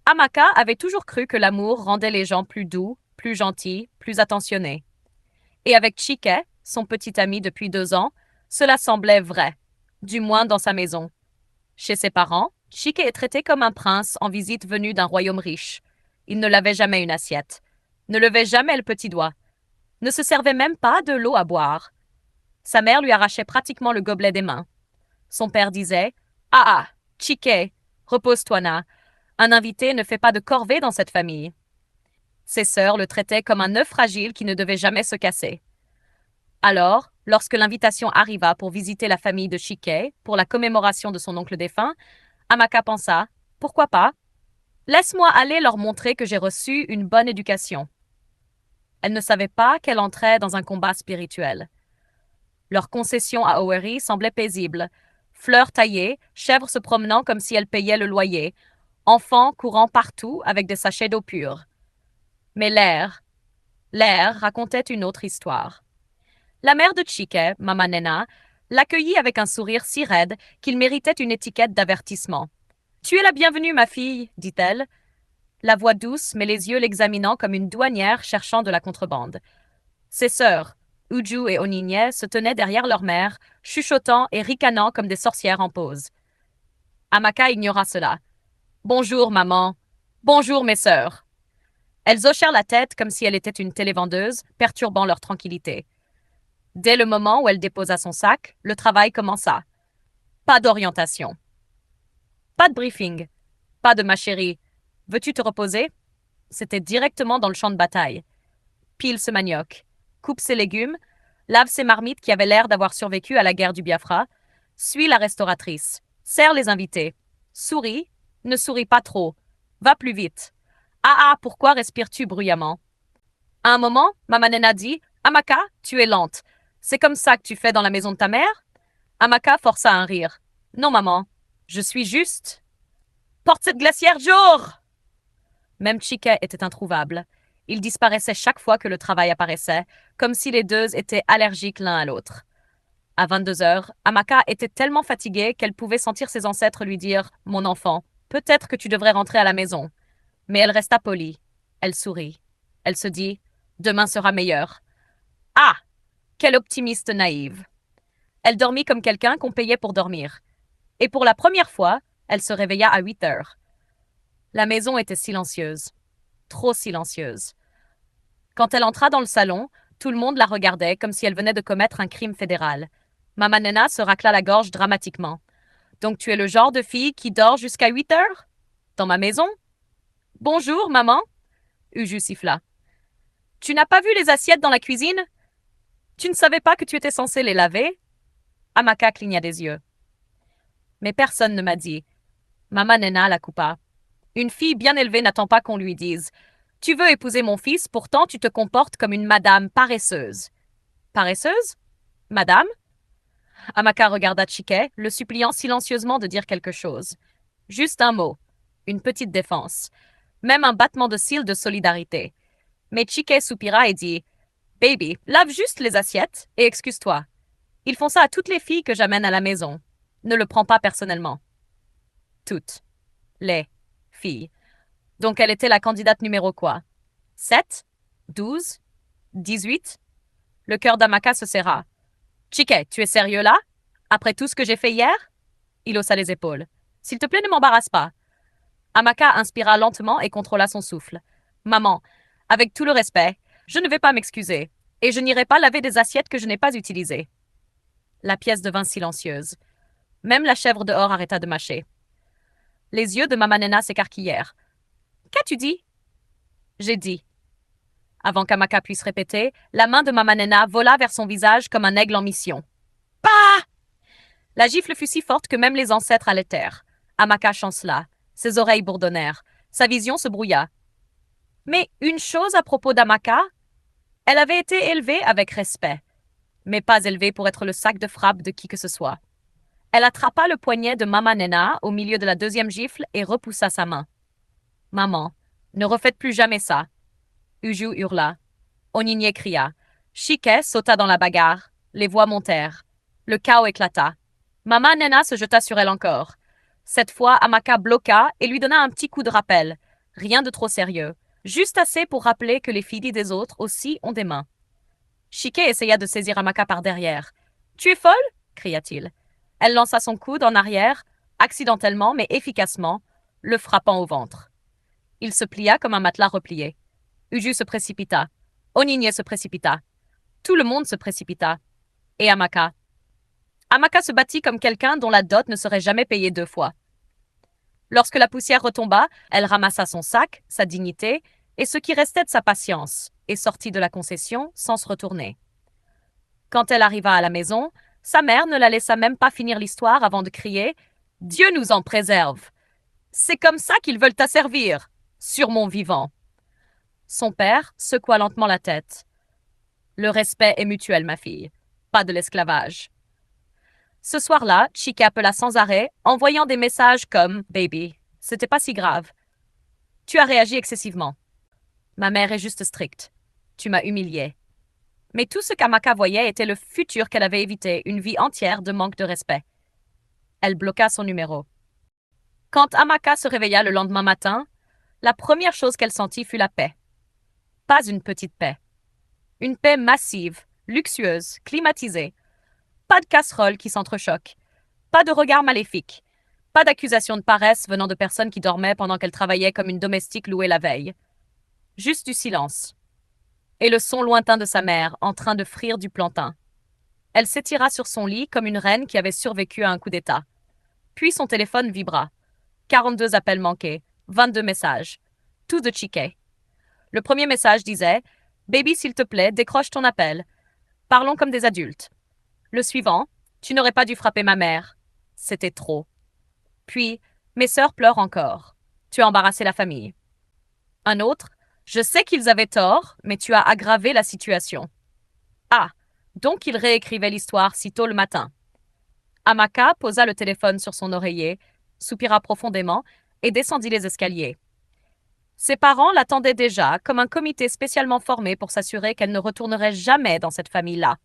Amaka avait toujours cru que l'amour rendait les gens plus doux, plus gentils, plus attentionnés. Et avec Chike, son petit ami depuis 2 ans, cela semblait vrai, du moins dans sa maison. Chez ses parents, Chike est traité comme un prince en visite venu d'un royaume riche. Il ne lavait jamais une assiette, ne levait jamais le petit doigt, ne se servait même pas de l'eau à boire. Sa mère lui arrachait pratiquement le gobelet des mains. Son père disait: Ah ah, Chike, repose-toi, Na. Un invité ne fait pas de corvée dans cette famille. Ses sœurs le traitaient comme un œuf fragile qui ne devait jamais se casser. Alors, lorsque l'invitation arriva pour visiter la famille de Chike pour la commémoration de son oncle défunt, Amaka pensa: Pourquoi pas? Laisse-moi aller leur montrer que j'ai reçu une bonne éducation. Elle ne savait pas qu'elle entrait dans un combat spirituel. Leur concession à Oweri semblait paisible. Fleurs taillées, chèvres se promenant comme si elles payaient le loyer, enfants courant partout avec des sachets d'eau pure. Mais l'air racontait une autre histoire. La mère de Chike, Mama Nena, l'accueillit avec un sourire si raide qu'il méritait une étiquette d'avertissement. Tu es la bienvenue, ma fille, dit-elle, la voix douce mais les yeux l'examinant comme une douanière cherchant de la contrebande. Ses sœurs, Uju et Onigne, se tenaient derrière leur mère, chuchotant et ricanant comme des sorcières en pause. Amaka ignora cela. Bonjour, maman. Bonjour, mes sœurs. Elles hochèrent la tête comme si elle était une télévendeuse, perturbant leur tranquillité. Dès le moment où elle déposa son sac, le travail commença. Pas d'orientation. Pas de briefing. Pas de ma chérie. Veux-tu te reposer? C'était directement dans le champ de bataille. Pile ce manioc. Coupe ses légumes. Lave ses marmites qui avaient l'air d'avoir survécu à la guerre du Biafra. Suis la restauratrice. Serre les invités. Souris. Ne souris pas trop. Va plus vite. Ah ah, pourquoi respires-tu bruyamment? À un moment, Mama Nena dit: Amaka, tu es lente. C'est comme ça que tu fais dans la maison de ta mère? Amaka força un rire. Non, maman. Je suis juste. Porte cette glacière, jour! Même Chike était introuvable. Il disparaissait chaque fois que le travail apparaissait, comme si les deux étaient allergiques l'un à l'autre. À 22 heures, Amaka était tellement fatiguée qu'elle pouvait sentir ses ancêtres lui dire: Mon enfant, peut-être que tu devrais rentrer à la maison. Mais elle resta polie. Elle sourit. Elle se dit: Demain sera meilleur. Ah! Quelle optimiste naïve. Elle dormit comme quelqu'un qu'on payait pour dormir. Et pour la première fois, elle se réveilla à 8 heures. La maison était silencieuse. Trop silencieuse. Quand elle entra dans le salon, tout le monde la regardait comme si elle venait de commettre un crime fédéral. Mama Nena se racla la gorge dramatiquement. Donc tu es le genre de fille qui dort jusqu'à 8 heures? Dans ma maison? Bonjour, maman. Uju siffla. Tu n'as pas vu les assiettes dans la cuisine? Tu ne savais pas que tu étais censé les laver? Amaka cligna des yeux. Mais personne ne m'a dit. Mama Nena la coupa. Une fille bien élevée n'attend pas qu'on lui dise: Tu veux épouser mon fils, pourtant tu te comportes comme une madame paresseuse. Paresseuse? Madame? Amaka regarda Chike, le suppliant silencieusement de dire quelque chose. Juste un mot. Une petite défense. Même un battement de cils de solidarité. Mais Chike soupira et dit: Baby, lave juste les assiettes et excuse-toi. Ils font ça à toutes les filles que j'amène à la maison. Ne le prends pas personnellement. Toutes. Les filles. Donc elle était la candidate numéro quoi? 7? 12? 18? Le cœur d'Amaka se serra. Chike, tu es sérieux là? Après tout ce que j'ai fait hier? Il haussa les épaules. S'il te plaît, ne m'embarrasse pas. Amaka inspira lentement et contrôla son souffle. Maman, avec tout le respect, je ne vais pas m'excuser. Et je n'irai pas laver des assiettes que je n'ai pas utilisées. La pièce devint silencieuse. Même la chèvre dehors arrêta de mâcher. Les yeux de Mama Nena s'écarquillèrent. Qu'as-tu dit? J'ai dit. Avant qu'Amaka puisse répéter, la main de Mama Nena vola vers son visage comme un aigle en mission. Bah! La gifle fut si forte que même les ancêtres allaitèrent. Amaka chancela. Ses oreilles bourdonnèrent. Sa vision se brouilla. Mais une chose à propos d'Amaka, elle avait été élevée avec respect, mais pas élevée pour être le sac de frappe de qui que ce soit. Elle attrapa le poignet de Mama Nena au milieu de la deuxième gifle et repoussa sa main. Maman, ne refaites plus jamais ça. Uju hurla. Onigne cria. Chike sauta dans la bagarre. Les voix montèrent. Le chaos éclata. Mama Nena se jeta sur elle encore. Cette fois, Amaka bloqua et lui donna un petit coup de rappel. Rien de trop sérieux, juste assez pour rappeler que les filles des autres aussi ont des mains. Chike essaya de saisir Amaka par derrière. Tu es folle? Cria-t-il. Elle lança son coude en arrière, accidentellement mais efficacement, le frappant au ventre. Il se plia comme un matelas replié. Uju se précipita. Onigne se précipita. Tout le monde se précipita. Et Amaka. Amaka se battit comme quelqu'un dont la dot ne serait jamais payée 2 fois. Lorsque la poussière retomba, elle ramassa son sac, sa dignité, et ce qui restait de sa patience, et sortit de la concession sans se retourner. Quand elle arriva à la maison, sa mère ne la laissa même pas finir l'histoire avant de crier « Dieu nous en préserve! C'est comme ça qu'ils veulent t'asservir, sur mon vivant! » Son père secoua lentement la tête. « Le respect est mutuel, ma fille, pas de l'esclavage. » Ce soir-là, Chike appela sans arrêt, envoyant des messages comme « Baby, c'était pas si grave. Tu as réagi excessivement. Ma mère est juste stricte. Tu m'as humiliée. » Mais tout ce qu'Amaka voyait était le futur qu'elle avait évité, une vie entière de manque de respect. Elle bloqua son numéro. Quand Amaka se réveilla le lendemain matin, la première chose qu'elle sentit fut la paix. Pas une petite paix. Une paix massive, luxueuse, climatisée. Pas de casseroles qui s'entrechoquent. Pas de regards maléfiques. Pas d'accusations de paresse venant de personnes qui dormaient pendant qu'elle travaillait comme une domestique louée la veille. Juste du silence. Et le son lointain de sa mère en train de frire du plantain. Elle s'étira sur son lit comme une reine qui avait survécu à un coup d'État. Puis son téléphone vibra. 42 appels manqués, 22 messages. Tous de Chike. Le premier message disait « Baby, s'il te plaît, décroche ton appel. Parlons comme des adultes. » Le suivant « Tu n'aurais pas dû frapper ma mère. C'était trop. » Puis « Mes sœurs pleurent encore. Tu as embarrassé la famille. » Un autre « Je sais qu'ils avaient tort, mais tu as aggravé la situation. » Ah, donc il réécrivait l'histoire si tôt le matin. Amaka posa le téléphone sur son oreiller, soupira profondément et descendit les escaliers. Ses parents l'attendaient déjà, comme un comité spécialement formé pour s'assurer qu'elle ne retournerait jamais dans cette famille-là.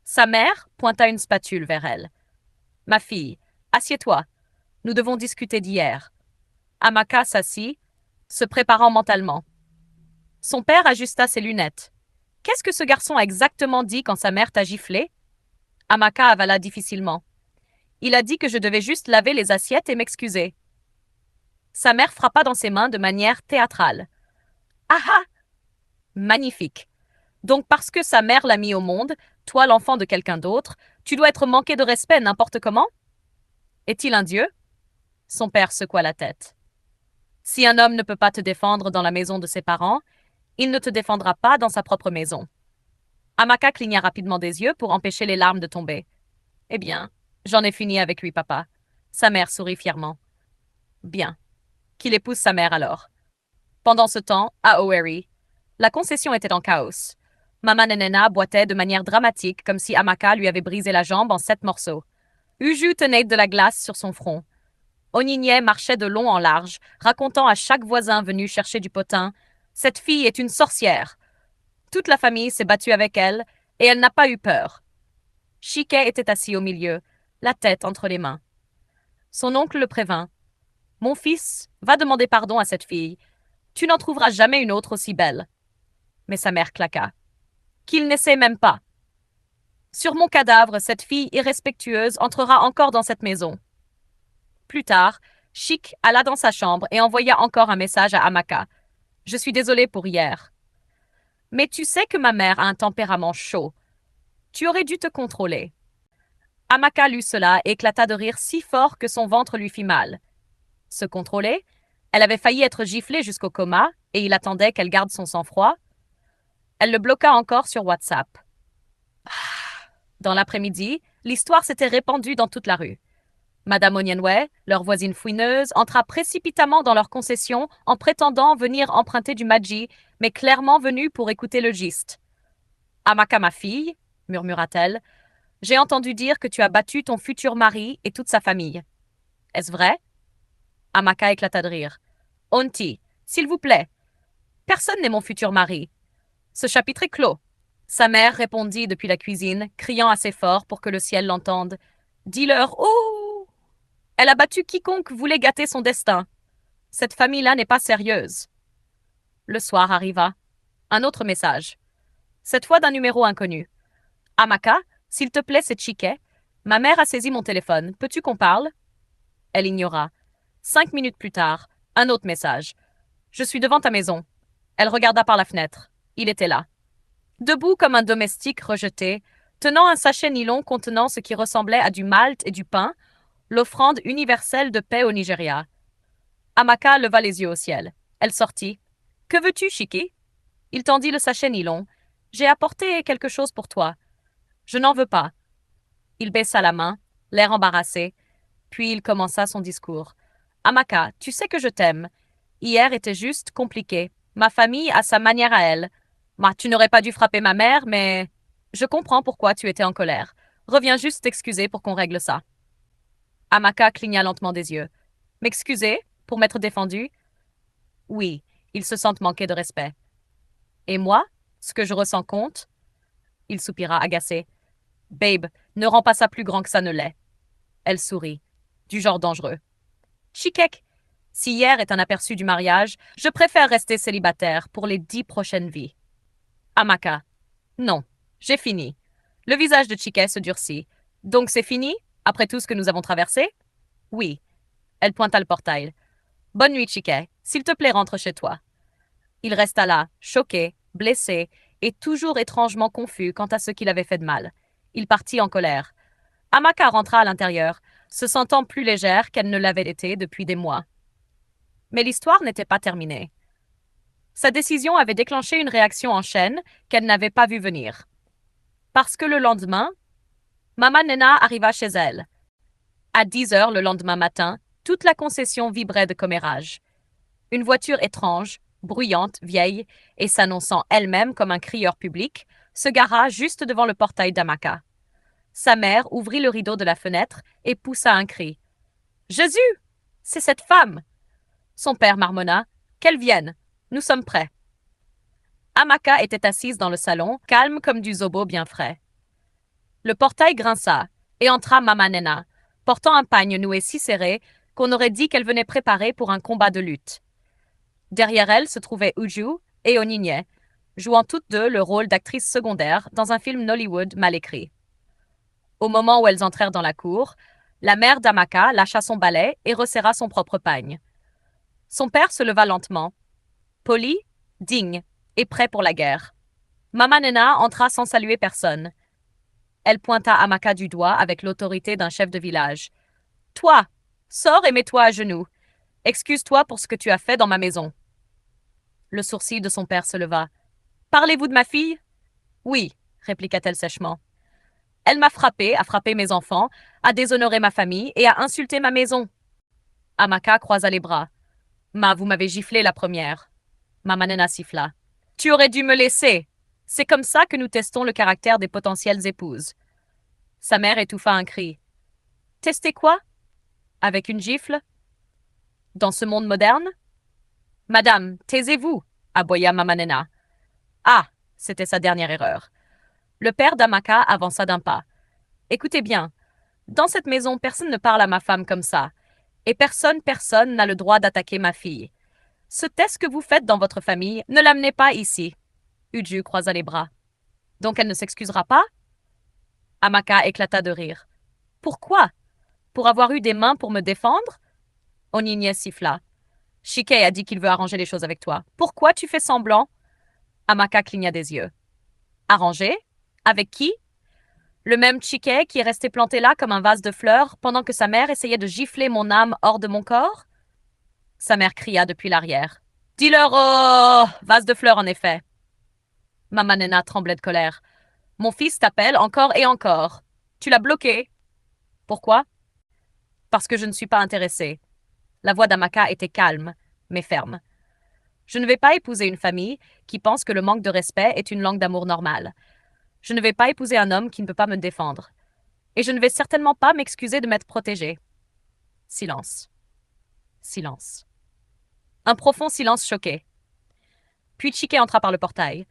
Sa mère pointa une spatule vers elle. « Ma fille, assieds-toi. Nous devons discuter d'hier. » Amaka s'assit, se préparant mentalement. Son père ajusta ses lunettes. « Qu'est-ce que ce garçon a exactement dit quand sa mère t'a giflé ?» Amaka avala difficilement. « Il a dit que je devais juste laver les assiettes et m'excuser. » Sa mère frappa dans ses mains de manière théâtrale. « Ah ah! Magnifique. Donc parce que sa mère l'a mis au monde, toi l'enfant de quelqu'un d'autre, tu dois être manqué de respect n'importe comment? Est-il un dieu? » Son père secoua la tête. « Si un homme ne peut pas te défendre dans la maison de ses parents, il ne te défendra pas dans sa propre maison. » Amaka cligna rapidement des yeux pour empêcher les larmes de tomber. « Eh bien, j'en ai fini avec lui, papa. » Sa mère sourit fièrement. « Bien. Qu'il épouse sa mère alors. » Pendant ce temps, à Owerri, la concession était en chaos. Mama Nenena boitait de manière dramatique comme si Amaka lui avait brisé la jambe en 7 morceaux. Uju tenait de la glace sur son front. Onigne marchait de long en large, racontant à chaque voisin venu chercher du potin « Cette fille est une sorcière !» Toute la famille s'est battue avec elle, et elle n'a pas eu peur. Chike était assis au milieu, la tête entre les mains. Son oncle le prévint. « Mon fils, va demander pardon à cette fille. Tu n'en trouveras jamais une autre aussi belle. » Mais sa mère claqua. « Qu'il n'essaie même pas. Sur mon cadavre, cette fille irrespectueuse entrera encore dans cette maison. » Plus tard, Chic alla dans sa chambre et envoya encore un message à Amaka. « Je suis désolée pour hier. Mais tu sais que ma mère a un tempérament chaud. Tu aurais dû te contrôler. » Amaka lut cela et éclata de rire si fort que son ventre lui fit mal. Se contrôler? Elle avait failli être giflée jusqu'au coma et il attendait qu'elle garde son sang-froid. Elle le bloqua encore sur WhatsApp. Dans l'après-midi, l'histoire s'était répandue dans toute la rue. Madame Onyenwe, leur voisine fouineuse, entra précipitamment dans leur concession en prétendant venir emprunter du Madji, mais clairement venue pour écouter le giste. « Amaka, ma fille, » murmura-t-elle, « j'ai entendu dire que tu as battu ton futur mari et toute sa famille. Est-ce vrai? » Amaka éclata de rire. « Onti, s'il vous plaît. Personne n'est mon futur mari. Ce chapitre est clos. » Sa mère répondit depuis la cuisine, criant assez fort pour que le ciel l'entende. « Dis-leur, oh! Elle a battu quiconque voulait gâter son destin. Cette famille-là n'est pas sérieuse. Le soir arriva. Un autre message. Cette fois d'un numéro inconnu. Amaka, s'il te plaît, c'est Chiquet. Ma mère a saisi mon téléphone. Peux-tu qu'on parle? Elle ignora. 5 minutes plus tard, un autre message. Je suis devant ta maison. Elle regarda par la fenêtre. Il était là. Debout comme un domestique rejeté, tenant un sachet nylon contenant ce qui ressemblait à du malt et du pain, l'offrande universelle de paix au Nigeria. Amaka leva les yeux au ciel. Elle sortit. Que veux-tu, Chiki? Il tendit le sachet nylon. J'ai apporté quelque chose pour toi. Je n'en veux pas. Il baissa la main, l'air embarrassé, puis il commença son discours. Amaka, tu sais que je t'aime. Hier était juste compliqué. Ma famille a sa manière à elle. Tu n'aurais pas dû frapper ma mère, mais je comprends pourquoi tu étais en colère. Reviens juste t'excuser pour qu'on règle ça. Amaka cligna lentement des yeux. M'excuser pour m'être défendu? Oui, ils se sentent manquer de respect. Et moi, ce que je ressens compte? Il soupira agacé. Babe, ne rends pas ça plus grand que ça ne l'est. Elle sourit. Du genre dangereux. Chikek, si hier est un aperçu du mariage, je préfère rester célibataire pour les 10 prochaines vies. Amaka. Non, j'ai fini. Le visage de Chike se durcit. Donc c'est fini, après tout ce que nous avons traversé? Oui. Elle pointa le portail. Bonne nuit, Chike. S'il te plaît, rentre chez toi. Il resta là, choqué, blessé, et toujours étrangement confus quant à ce qu'il avait fait de mal. Il partit en colère. Amaka rentra à l'intérieur, se sentant plus légère qu'elle ne l'avait été depuis des mois. Mais l'histoire n'était pas terminée. Sa décision avait déclenché une réaction en chaîne qu'elle n'avait pas vue venir. Parce que le lendemain, Mama Nena arriva chez elle. À 10 heures le lendemain matin, toute la concession vibrait de commérage. Une voiture étrange, bruyante, vieille, et s'annonçant elle-même comme un crieur public, se gara juste devant le portail d'Amaka. Sa mère ouvrit le rideau de la fenêtre et poussa un cri. « Jésus! C'est cette femme! » Son père marmonna. « Qu'elle vienne! Nous sommes prêts. » Amaka était assise dans le salon, calme comme du zobo bien frais. Le portail grinça, et entra Mama Nena, portant un pagne noué si serré qu'on aurait dit qu'elle venait préparer pour un combat de lutte. Derrière elle se trouvaient Uju et Onyinye, jouant toutes deux le rôle d'actrices secondaires dans un film Nollywood mal écrit. Au moment où elles entrèrent dans la cour, la mère d'Amaka lâcha son balai et resserra son propre pagne. Son père se leva lentement, poli, digne et prêt pour la guerre. Mama Nena entra sans saluer personne. Elle pointa Amaka du doigt avec l'autorité d'un chef de village. « Toi, sors et mets-toi à genoux. Excuse-toi pour ce que tu as fait dans ma maison. » Le sourcil de son père se leva. « Parlez-vous de ma fille? »« Oui, » répliqua-t-elle sèchement. « Elle m'a frappé, a frappé mes enfants, a déshonoré ma famille et a insulté ma maison. » Amaka croisa les bras. « Vous m'avez giflé la première. » Mama Nena siffla. « Tu aurais dû me laisser. C'est comme ça que nous testons le caractère des potentielles épouses. » Sa mère étouffa un cri. « Tester quoi? Avec une gifle? Dans ce monde moderne? »« Madame, taisez-vous, » aboya Mama Nena. Ah, c'était sa dernière erreur. Le père d'Amaka avança d'un pas. « Écoutez bien, dans cette maison, personne ne parle à ma femme comme ça, et personne n'a le droit d'attaquer ma fille. Ce test que vous faites dans votre famille, ne l'amenez pas ici. » Uju croisa les bras. « Donc elle ne s'excusera pas? » Amaka éclata de rire. « Pourquoi? Pour avoir eu des mains pour me défendre? » Onyinye siffla. « Chike a dit qu'il veut arranger les choses avec toi. Pourquoi tu fais semblant? » Amaka cligna des yeux. « Arranger? Avec qui? Le même Chike qui est resté planté là comme un vase de fleurs pendant que sa mère essayait de gifler mon âme hors de mon corps? » Sa mère cria depuis l'arrière. « Dis-leur, oh, vase de fleurs en effet. » Mama Nena tremblait de colère. « Mon fils t'appelle encore et encore. Tu l'as bloqué. » « Pourquoi? » « Parce que je ne suis pas intéressée. » La voix d'Amaka était calme, mais ferme. « Je ne vais pas épouser une famille qui pense que le manque de respect est une langue d'amour normale. Je ne vais pas épouser un homme qui ne peut pas me défendre. Et je ne vais certainement pas m'excuser de m'être protégée. » Silence. Silence. Un profond silence choqué. Puis Chike entra par le portail.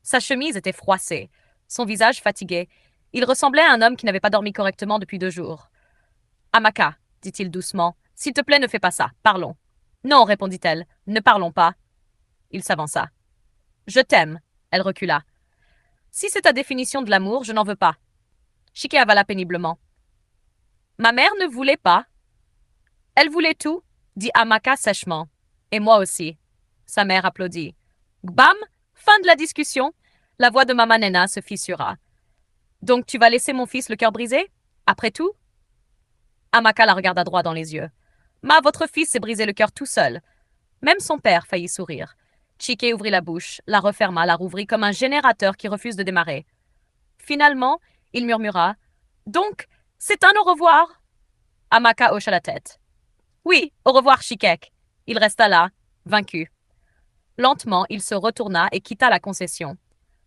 Sa chemise était froissée, son visage fatigué. Il ressemblait à un homme qui n'avait pas dormi correctement depuis 2 jours. « Amaka, dit-il doucement, s'il te plaît, ne fais pas ça. Parlons. » « Non, répondit-elle, ne parlons pas. Il s'avança. Je t'aime. Elle recula. Si c'est ta définition de l'amour, je n'en veux pas. Chike avala péniblement. Ma mère ne voulait pas. Elle voulait tout, dit Amaka sèchement. Et moi aussi. Sa mère applaudit. Bam! Fin de la discussion. La voix de Mama Nena se fissura. Donc tu vas laisser mon fils le cœur brisé? Après tout? Amaka la regarda droit dans les yeux. Votre fils s'est brisé le cœur tout seul. Même son père faillit sourire. Chike ouvrit la bouche, la referma, la rouvrit comme un générateur qui refuse de démarrer. Finalement, il murmura. Donc, c'est un au revoir? Amaka hocha la tête. Oui, au revoir, Chikek. Il resta là, vaincu. Lentement, il se retourna et quitta la concession.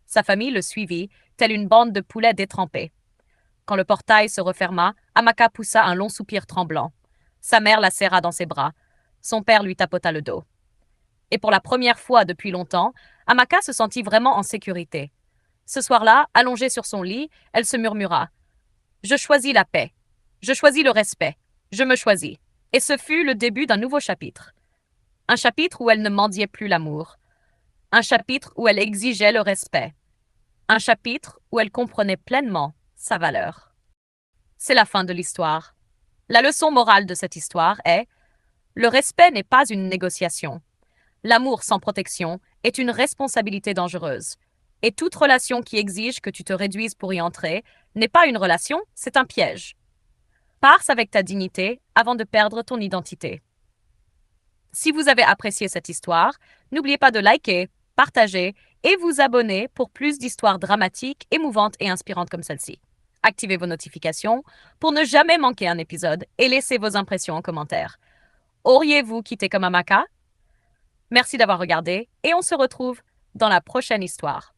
Sa famille le suivit, telle une bande de poulets détrempés. Quand le portail se referma, Amaka poussa un long soupir tremblant. Sa mère la serra dans ses bras. Son père lui tapota le dos. Et pour la première fois depuis longtemps, Amaka se sentit vraiment en sécurité. Ce soir-là, allongée sur son lit, elle se murmura. Je choisis la paix. Je choisis le respect. Je me choisis. Et ce fut le début d'un nouveau chapitre. Un chapitre où elle ne mendiait plus l'amour. Un chapitre où elle exigeait le respect. Un chapitre où elle comprenait pleinement sa valeur. C'est la fin de l'histoire. La leçon morale de cette histoire est: le respect n'est pas une négociation. L'amour sans protection est une responsabilité dangereuse. Et toute relation qui exige que tu te réduises pour y entrer n'est pas une relation, c'est un piège. Pars avec ta dignité avant de perdre ton identité. Si vous avez apprécié cette histoire, n'oubliez pas de liker, partager et vous abonner pour plus d'histoires dramatiques, émouvantes et inspirantes comme celle-ci. Activez vos notifications pour ne jamais manquer un épisode et laissez vos impressions en commentaire. Auriez-vous quitté comme Amaka? Merci d'avoir regardé et on se retrouve dans la prochaine histoire.